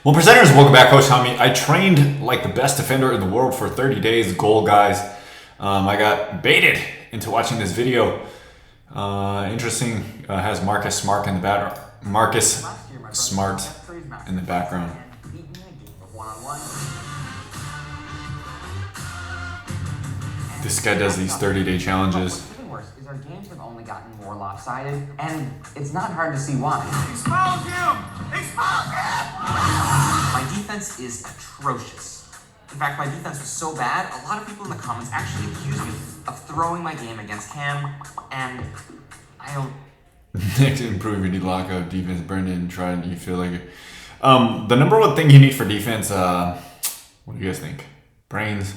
Well, presenters, welcome back, Coach Tommy. I trained like the best defender in the world for 30 days. Goal, guys. I got baited into watching this video. Interesting. Has Marcus Smart in the background. Marcus Smart in the background. This guy does these 30-day challenges. Even worse is our games have only gotten more lopsided, and it's not hard to see why. Expose him! Expose him! My defense is atrocious. In fact, my defense was so bad, a lot of people in the comments actually accused me of throwing my game against Cam, and I don't... Next, improve your lockout defense. Brendan, try and you feel like it. The number one thing you need for defense, what do you guys think? Brains?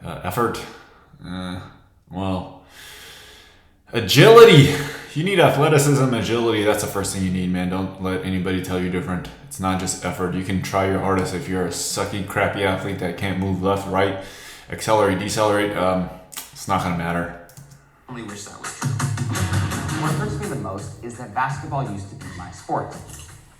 Effort? Well, agility. You need athleticism, agility. That's the first thing you need, man. Don't let anybody tell you different. It's not just effort. You can try your hardest. If you're a sucky, crappy athlete that can't move left, right, accelerate, decelerate, it's not going to matter. I only wish that was true. What hurts me the most is that basketball used to be my sport.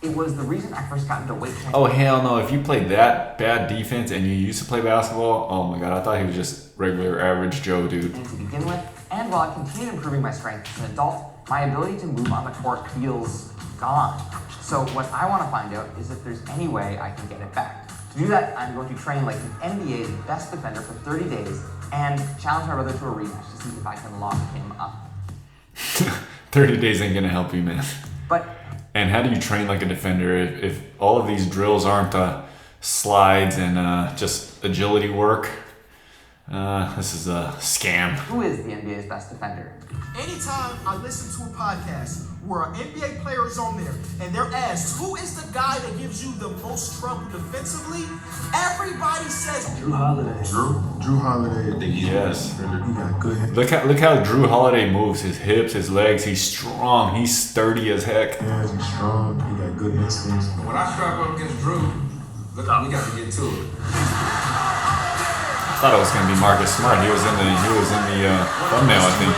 It was the reason I first got into weight training. Oh, hell no. If you played that bad defense and you used to play basketball, oh my God, I thought he was just regular, average Joe, dude. To begin with, and while I continued improving my strength as an adult, my ability to move on the court feels gone. So what I want to find out is if there's any way I can get it back. To do that, I'm going to train like the NBA's best defender for 30 days and challenge my brother to a rematch to see if I can lock him up. 30 days ain't gonna help you, man. But and how do you train like a defender if all of these drills aren't slides and just agility work? This is a scam. Who is the NBA's best defender? Anytime I listen to a podcast where an NBA player is on there and they're asked, who is the guy that gives you the most trouble defensively? Everybody says Drew Holiday. Drew Holiday. Yes. He got good. Look how Drew Holiday moves. His hips, his legs. He's strong. He's sturdy as heck. Hands, he's strong. He got good instincts. When I struggle against Drew, look, we got to get to it. I thought it was gonna be Marcus Smart. He was in the thumbnail, I think.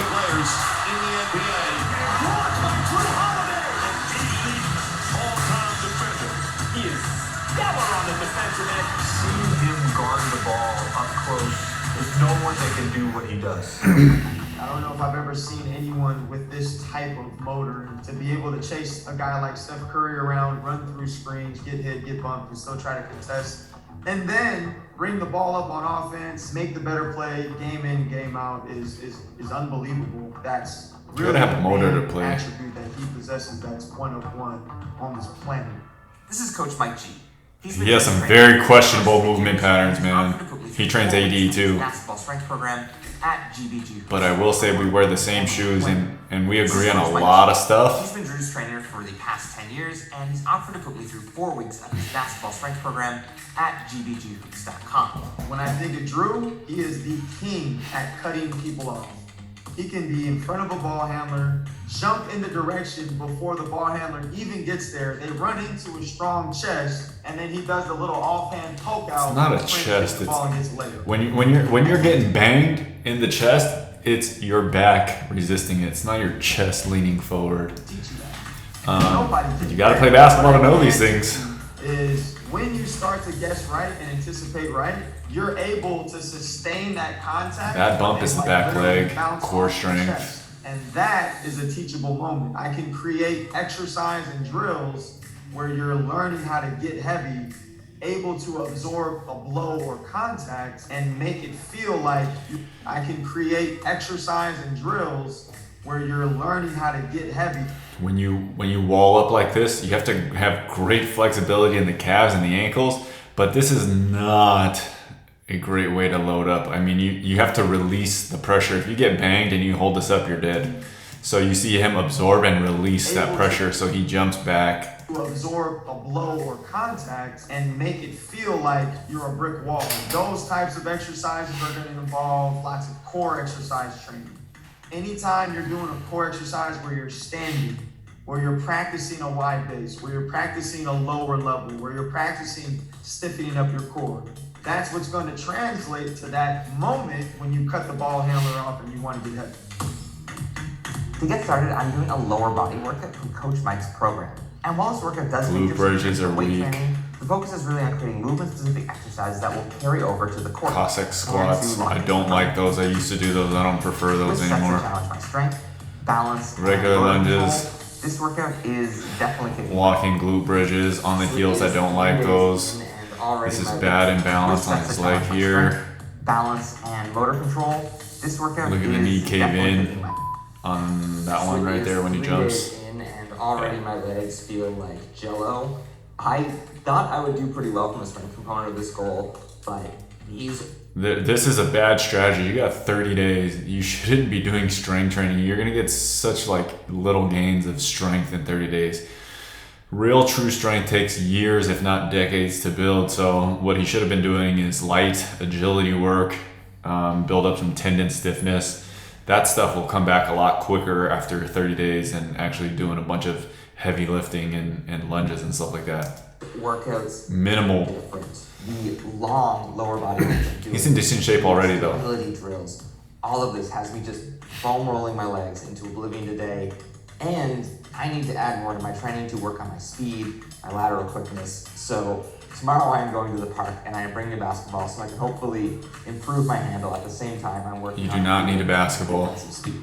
Seeing him guard the ball up close, there's no one that can do what he does. I don't know if I've ever seen anyone with this type of motor to be able to chase a guy like Steph Curry around, run through screens, get hit, get bumped, and still try to contest. And then bring the ball up on offense, make the better play, game in, game out is unbelievable. That's really gotta have a motor to main play. attribute that he possesses that's one of one on this planet. This is Coach Mike G. He has some very questionable movement patterns, man. He trains AD too. Basketball strength program at GBG. But I will say we wear the same shoes and we agree on a lot of He's stuff. been Drew's trainer for the past 10 years, and he's offered to put me through 4 weeks of his basketball strength program at gbghoops.com. When I think of Drew, he is the king at cutting people off. He can be in front of a ball handler, jump in the direction before the ball handler even gets there. They run into a strong chest, and then he does the little offhand poke out. It's not a sprint, chest. the ball gets laid. When you're getting banged in the chest, it's your back resisting it. It's not your chest leaning forward. Teach you that. Nobody can You gotta do play that. basketball to What I know these can things. do Is when you start to guess right and anticipate right, you're able to sustain that contact. That bump and is the back literally leg, bounce core off the strength. chest. And that is a teachable moment. I can create exercise and drills where you're learning how to get heavy, able to absorb a blow or contact and make it feel like I can create exercise and drills where you're learning how to get heavy. When you wall up like this, you have to have great flexibility in the calves and the ankles, but this is not a great way to load up. I mean, you have to release the pressure. If you get banged and you hold this up, you're dead. So you see him absorb and release that pressure, so he jumps back. To absorb a blow or contact and make it feel like you're a brick wall. Those types of exercises are going to involve lots of core exercise training. Anytime you're doing a core exercise where you're standing, where you're practicing a wide base, where you're practicing a lower level, where you're practicing stiffening up your core, that's what's going to translate to that moment when you cut the ball handler off and you want to get heavy. To get started, I'm doing a lower body workout from Coach Mike's program. And while this workout does Glute make difference bridges in are weight weak. training, The focus is really on creating movement-specific exercises that will carry over to the core. Cossack squats. I don't like those. I used to do those. I don't prefer those This sets anymore. to challenge my strength, balance, and Regular motor lunges. control. This workout is definitely kicking Walking glute bridges on the heels. I don't like those. This is bad imbalance on his leg here. Balance and motor control. This workout Look at the is knee cave definitely in kicking my on that one right there when he 3 jumps. days in and already my legs feel like jello. I thought I would do pretty well from the strength component of this goal, but these This is a bad strategy. You got 30 days. You shouldn't be doing strength training. You're gonna get such like little gains of strength in 30 days. Real true strength takes years, if not decades, to build. So what he should have been doing is light agility work, build up some tendon stiffness. That stuff will come back a lot quicker after 30 days and actually doing a bunch of heavy lifting and lunges and stuff like that. workouts Minimal. different. The long lower body weight I'm doing, He's in decent shape already though. stability drills. All of this has me just foam rolling my legs into oblivion today. And I need to add more to my training to work on my speed, my lateral quickness. So tomorrow I am going to the park and I am bringing a basketball so I can hopefully improve my handle at the same time I'm working You on do not need a basketball. some speed.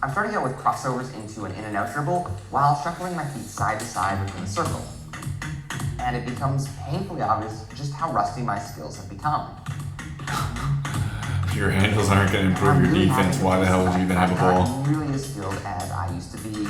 I'm starting out with crossovers into an in and out dribble while shuffling my feet side to side within the circle. And it becomes painfully obvious just how rusty my skills have become. Your handles aren't going to improve your defense. Why the hell would you even have a ball? I'm not really as skilled as I used to be,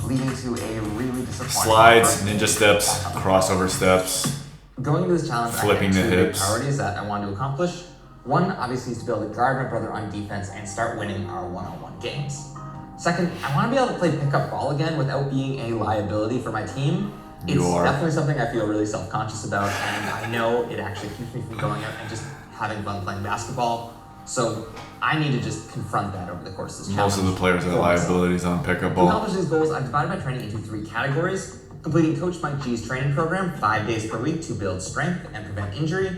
leading to a really disappointing Slides, first ninja steps, crossover steps. Going into this challenge, Flipping I the had 2 big hips. priorities that I wanted to accomplish. One, obviously, is to be able to guard my brother on defense and start winning our one-on-one games. Second, I want to be able to play pickup ball again without being a liability for my team. It's You are. definitely something I feel really self-conscious about, and I know it actually keeps me from going out and just having fun playing basketball. So I need to just confront that over the course of this challenge. Most of the players have for myself. liabilities on pickup To ball. accomplish these goals, I've divided my training into 3 categories. Completing Coach Mike G's training program 5 days per week to build strength and prevent injury.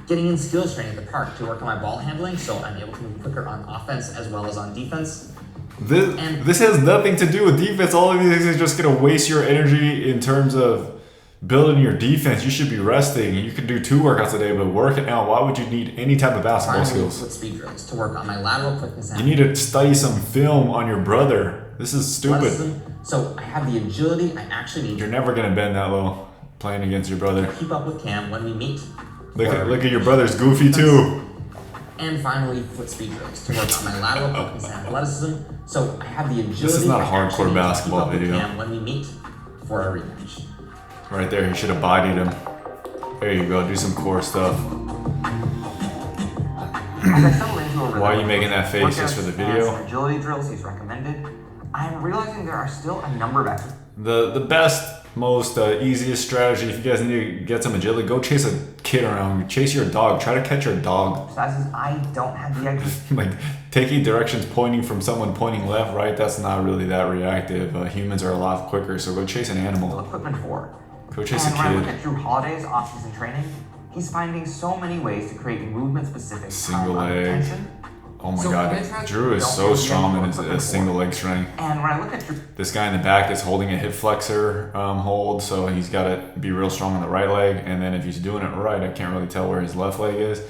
Getting in skills training at the park to work on my ball handling so I'm able to move quicker on offense as well as on defense. This has nothing to do with defense. All of these things are just going to waste your energy in terms of building your defense. You should be resting. You can do 2 workouts a day, but working out, why would you need any type of basketball Finally, skills? with speed drills to work on my lateral quickness and You need to study some film on your brother. This is stupid. athleticism. So I have the agility I actually need You're to never going to bend that low playing against your brother. keep up with Cam when we meet. Look at your brother's goofy too. And finally, foot speed drills to work on my lateral quickness and athleticism. So I have the agility This is not a I actually hardcore need to basketball keep up with video. Cam when we meet for a rematch. Right there, he should have bodied him. There you go, do some core stuff. As I settle into a rhythm Why are you of making that face? Just for the workouts video? and some agility drills he's recommended, I'm realizing there are still a number of exercises The best, most easiest strategy, if you guys need to get some agility, go chase a kid around. Chase your dog. Try to catch your dog. I don't have the idea. Like, taking directions pointing from someone pointing left, right, that's not really that reactive. Humans are a lot quicker, so go chase an animal. Equipment for. Go chase a And when I look kid. at Drew Holiday's off-season training, he's finding so many ways to create movement-specific Single time under leg. tension. Oh my So when I god, try- Drew is don't so have strong in the his equipment single for. leg strength. And when I look at Drew, This guy in the back is holding a hip flexor hold, so he's got to be real strong on the right leg. And then if he's doing it right, I can't really tell where his left leg is,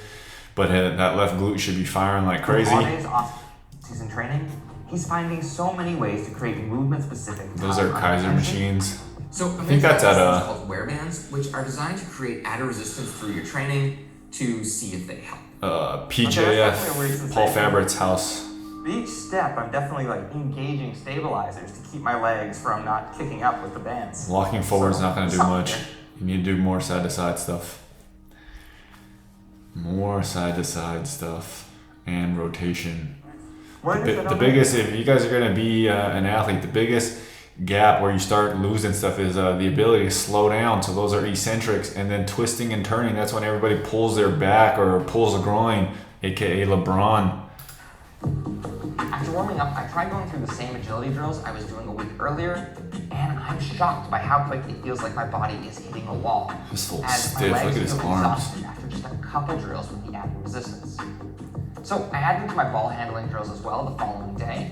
but that left glute should be firing like Drew crazy. Holiday's off-season training, he's finding so many ways to create movement-specific Those time are under Kaiser tension. machines. So I think that's at things called wear bands, which are designed to create added resistance through your training to see if they help. PJF, Paul Fabrett's house. Each step, I'm definitely like engaging stabilizers to keep my legs from not kicking up with the bands. Walking forward's not going to do something much. there. You need to do more side to side stuff. More side to side stuff and rotation. The biggest, if you guys are going to be an athlete, the biggest gap where you start losing stuff is the ability to slow down. So those are eccentrics, and then twisting and turning. That's when everybody pulls their back or pulls a groin, aka LeBron. After warming up, I tried going through the same agility drills I was doing a week earlier, and I'm shocked by how quick it feels like my body is hitting a wall. This fool's As my stiff. Look legs at his feel arms. exhausted after just a couple drills with the added resistance. So I added to my ball handling drills as well the following day.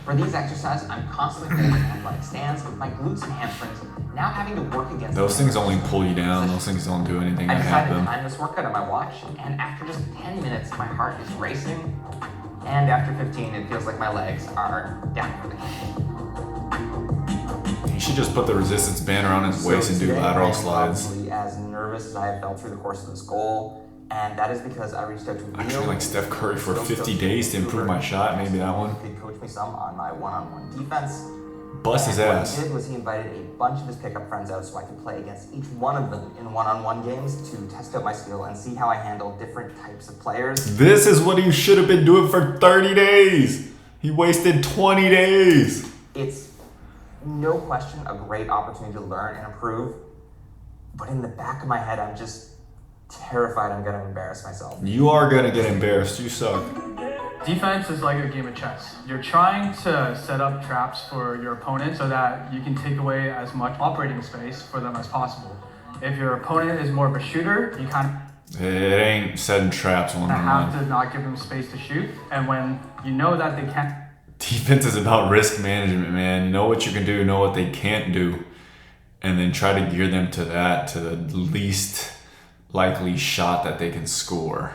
For these exercises, I'm constantly holding athletic stands with my glutes and hamstrings now having to work against Those things only pull you down. Those things don't do anything I to decided to happen. time this workout on my watch, and after just 10 minutes, my heart is racing, and after 15, it feels like my legs are down for the count. He should just put the resistance band around his waist and do today lateral I am slides. probably as nervous as I have felt through the course of this goal, and that is because I reached out to I Leo. trained like Steph Curry for Still 50 days to improve my shot. Maybe that one. He could coach me some on my one-on-one defense. Bust his And ass. What he did was he invited a bunch of his pickup friends out so I could play against each one of them in one-on-one games to test out my skill and see how I handle different types of players. This is what he should have been doing for 30 days. He wasted 20 days. It's no question a great opportunity to learn and improve, but in the back of my head, I'm just terrified I'm gonna embarrass myself. You are gonna get embarrassed. You suck. Defense is like a game of chess. You're trying to set up traps for your opponent so that you can take away as much operating space for them as possible. If your opponent is more of a shooter, you kind It ain't setting traps one of on have one. to not give them space to shoot. And when you know that they can't Defense is about risk management, man. Know what you can do, know what they can't do, and then try to gear them to that, to the least likely shot that they can score.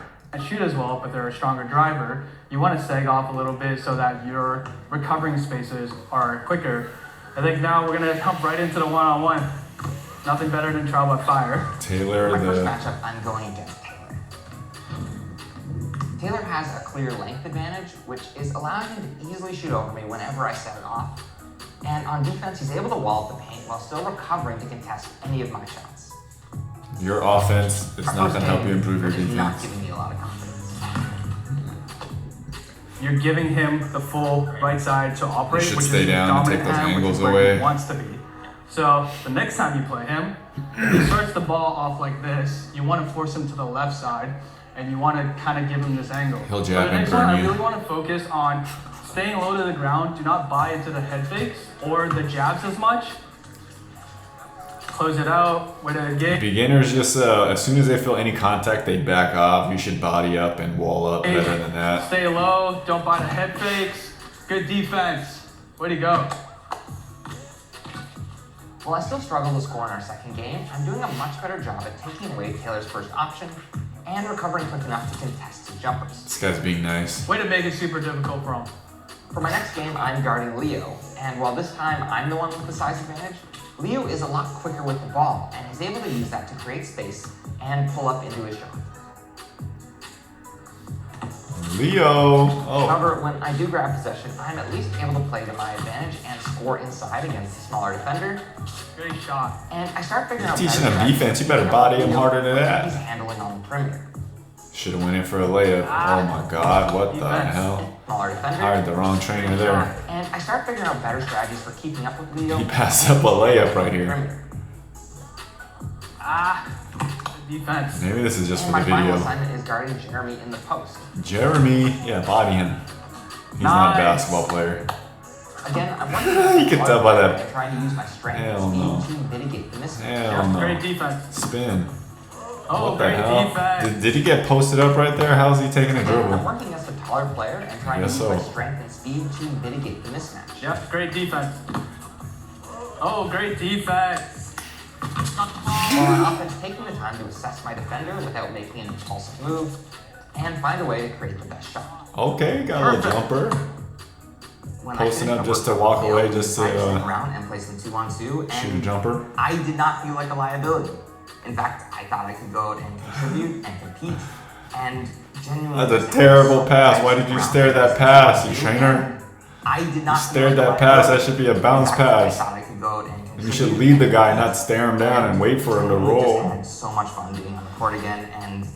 shoot as well, but they're a stronger driver, you want to sag off a little bit so that your recovering spaces are quicker. I think now we're going to jump right into the one-on-one. Nothing better than trial by fire. Taylor, My first the matchup, I'm going against Taylor. Taylor has a clear length advantage, which is allowing him to easily shoot over me whenever I set it off. And on defense, he's able to wall up the paint while still recovering to contest any of my shots. your offense is Our not first gonna help you game improve your is not defense. giving me a lot of confidence. You're giving him the full right side to operate, should which stay is down and dominant take those hand, angles which is where away. he wants to be. So the next time you play him, if he starts the ball off like this, you want to force him to the left side, and you want to kind of give him this angle. He'll For jab the and next one, burn I you. really want to focus on staying low to the ground. Do not buy into the head fakes or the jabs as much. Close it out with a gig. Beginners just as soon as they feel any contact, they back off. You should body up and wall up better than that. Stay low. Don't buy the head fakes. Good defense. Way to go. While I still struggle to score in our second game, I'm doing a much better job at taking away Taylor's first option and recovering quick enough to contest his jumpers. This guy's being nice. Way to make it super difficult for him. For my next game, I'm guarding Leo, and while this time I'm the one with the size advantage, Leo is a lot quicker with the ball and is able to use that to create space and pull up into his shot. Leo. Oh, However, when I do grab possession, I'm at least able to play to my advantage and score inside against a smaller defender. Great shot. And I start figuring out teaching better him strategies defense, you to better pick up body him Leo harder than when that. He's handling on the perimeter. should have went in for a layup. Oh my God, what the Defense. hell? Smaller defender. Hired the wrong trainer there. And I start figuring out better strategies for keeping up with Leo. He passed up a layup right here. Perimeter. Defense. Maybe this is just And for my the final video. assignment is guarding Jeremy in the post. Jeremy, yeah, body him. He's not a Nice. basketball player. Again, I'm working You can tell by that. and trying to use my strength Hell and no. speed to mitigate the mismatch. Hell no. Great defense. Spin. Oh, What the great hell? defense. Did he get posted up right there? How's he taking a I'm dribble? working against a taller player and trying Guess to use my so. strength and speed to mitigate the mismatch. Yep, great defense. Oh, great defense. While I'm often taking the time to assess my defender without making an impulsive move and find a way to create the best shot. Okay, got a little jumper. When Posting I up finished just my to work walk on the away, field, just to, I went around and placed them 2-on-2, Shoot a and jumper. I did not feel like a liability. In fact, I thought I could go out and contribute and compete and genuinely. That's a just terrible have pass. so Why much did you around stare me. that pass, you trainer? I did You not feel stared like a that pass. That liability. should be a bounce In fact, I pass. thought I could go out and contribute. You should lead the guy, not stare him down and wait for him to Genuinely roll. Just had so much fun being on the court again, and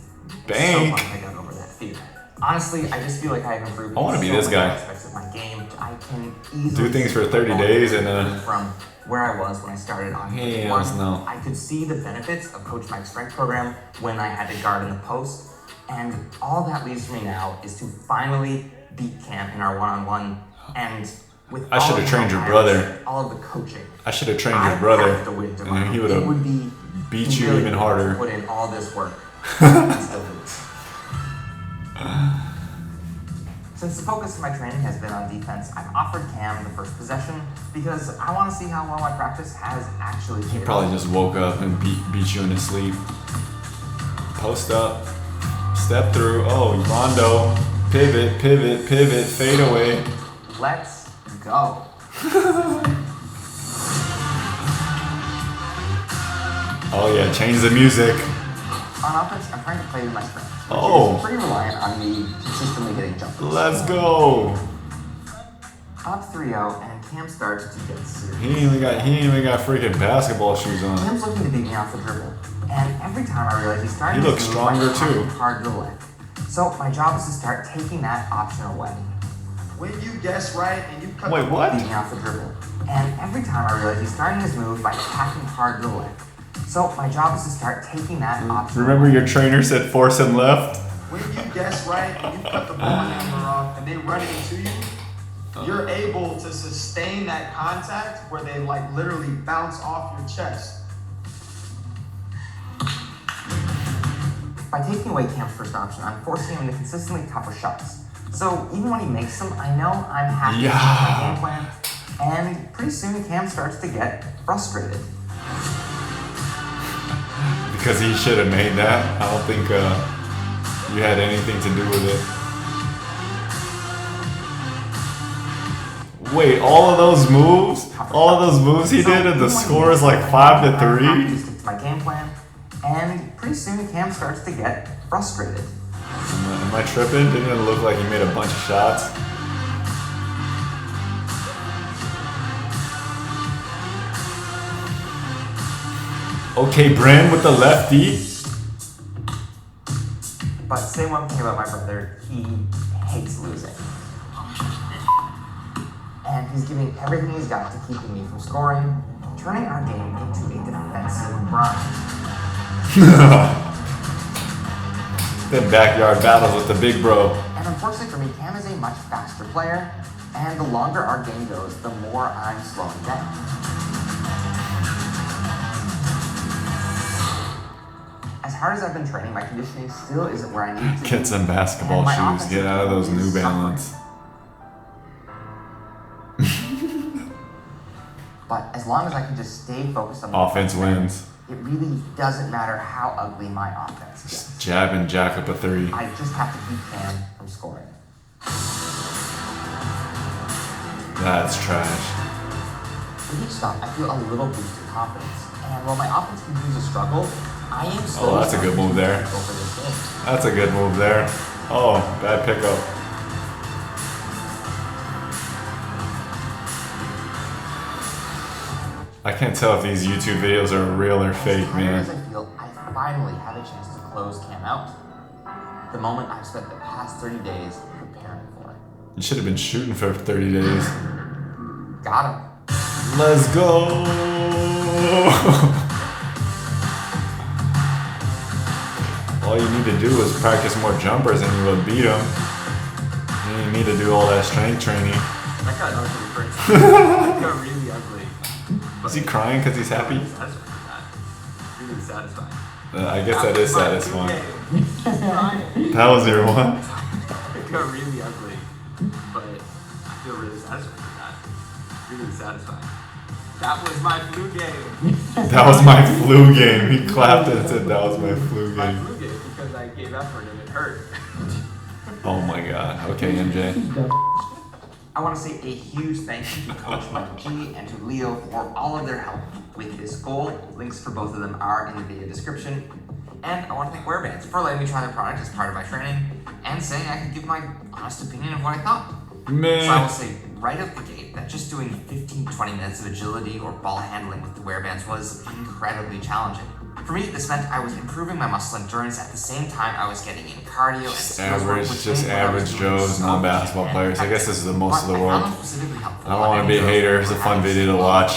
Bank. so fun to get over that fear. Honestly, I just feel like I've improved. I wanna in be so this many guy. aspects of my game. I can easily Do things for see 30 the days ball and, from where I was when I started on Hells one. no. I could see the benefits of Coach Mike's strength program when I had to guard in the post, and all that leaves me now is to finally beat camp in our one-on-one and. With I should all have the trained your help, brother. all of the coaching. I should have trained I your brother, have to win and tomorrow. then he would It would have be beat you humiliating even to harder. Put in all this work and still lose. Since the focus of my training has been on defense, I've offered Cam the first possession because I want to see how well my practice has actually paid off. Probably just woke up and beat you in his sleep. Post up, step through. Oh, Rondo, pivot, pivot, pivot, fade away. Let's go. Oh yeah, change the music. On offense, I'm trying to play with my strengths, which Oh. is pretty reliant on me consistently hitting jumpers. Let's go. Up 3-0, and Cam starts to get serious. He ain't even got freaking basketball shoes on. Cam's looking to beat me off the dribble, and every time I realize he's starting He to looks move, stronger, I tap too. him hard to the leg. So my job is to start taking that option away. When you guess right and you cut Wait, the what? Beat me off the dribble, and every time I realize he's starting his move by tapping hard to the leg. So my job is to start taking that option Remember away. your trainer said force him left? when you guess right and you cut the ball handler off and they run it into you, you're able to sustain that contact where they like literally bounce off your chest. By taking away Cam's first option, I'm forcing him into consistently tougher shots. So even when he makes them, I know I'm happy with my game plan. And pretty soon Cam starts to get frustrated. Because he should have made that. I don't think you had anything to do with it. Wait, all of those moves he did, and the score is like 5-3? I have to stick to my game plan. And pretty soon Cam starts to get frustrated. Am I tripping? Didn't it look like he made a bunch of shots? Okay, Bran with the lefty. But say one thing about my brother, he hates losing. And he's giving everything he's got to keeping me from scoring, turning our game into a defensive grind. Then backyard battles with the big bro. And unfortunately for me, Cam is a much faster player, and the longer our game goes, the more I'm slowing down. As hard as I've been training, my conditioning still isn't where I need to be. Get some basketball And my shoes. offensive Get out of those game New is Balance. suffering. But as long as I can just stay focused on the Offense defense, wins. it really doesn't matter how ugly my offense gets. Just jab and jack up a three. I just have to keep Cam from scoring. That's trash. With each stop, I feel a little boost in confidence. And while my offense continues to struggle, I am slowly Oh, that's a good starting move to there. take over this game. That's a good move there. Oh, bad pickup. I can't tell if these YouTube videos are real or fake, As tired as man. I feel, I finally have a chance to close Cam out. The moment I've spent the past 30 days preparing for it. You should have been shooting for 30 days. Got him. Let's go! All you need to do is practice more jumpers and you will beat them. You don't need to do all that strength training. That got ugly first. That got really ugly. Is he crying because he's happy? Satisfying with that. Really satisfying. I guess that is satisfying. Okay. That was your one? It got really ugly, but I feel really satisfied with that. Really satisfying. That was my flu game. That was my flu game. He clapped and said that was my flu My game. flu game because I gave effort and it hurt. Oh my god. Okay, MJ. I want to say a huge thank you to Coach Mike G and to Leo for all of their help with this goal. Links for both of them are in the video description. And I want to thank Wearbands for letting me try their product as part of my training and saying I could give my honest opinion of what I thought. So I will Man. say right out the gate that just doing 15-20 minutes of agility or ball handling with the Wearbands was incredibly challenging. For me, this meant I was improving my muscle endurance at the same time I was getting in cardio and skills work, which Just made what I was average doing Joes, so non-basketball easy and players. I guess effective. this is the most of the But I world. found them specifically helpful I don't want to be a on hater. It's a fun video to watch.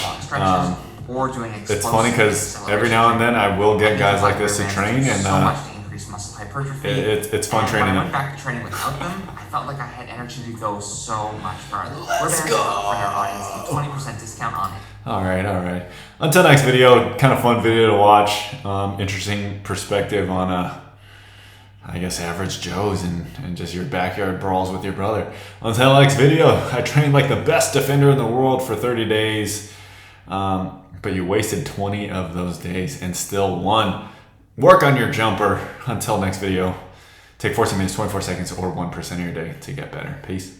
Or doing It's funny because every now and then I will get guys like this to train, and so much to increase muscle hypertrophy. it's fun And training when I them. went back to training without them, I felt like I had energy to go so much farther. Let's go! Offering our audience a 20% discount on it. All right. Until next video, kind of fun video to watch. Interesting perspective on I guess, average Joes and just your backyard brawls with your brother. Until the next video, I trained like the best defender in the world for 30 days, but you wasted 20 of those days and still won. Work on your jumper. Until next video, take 14 minutes, 24 seconds, or 1% of your day to get better. Peace.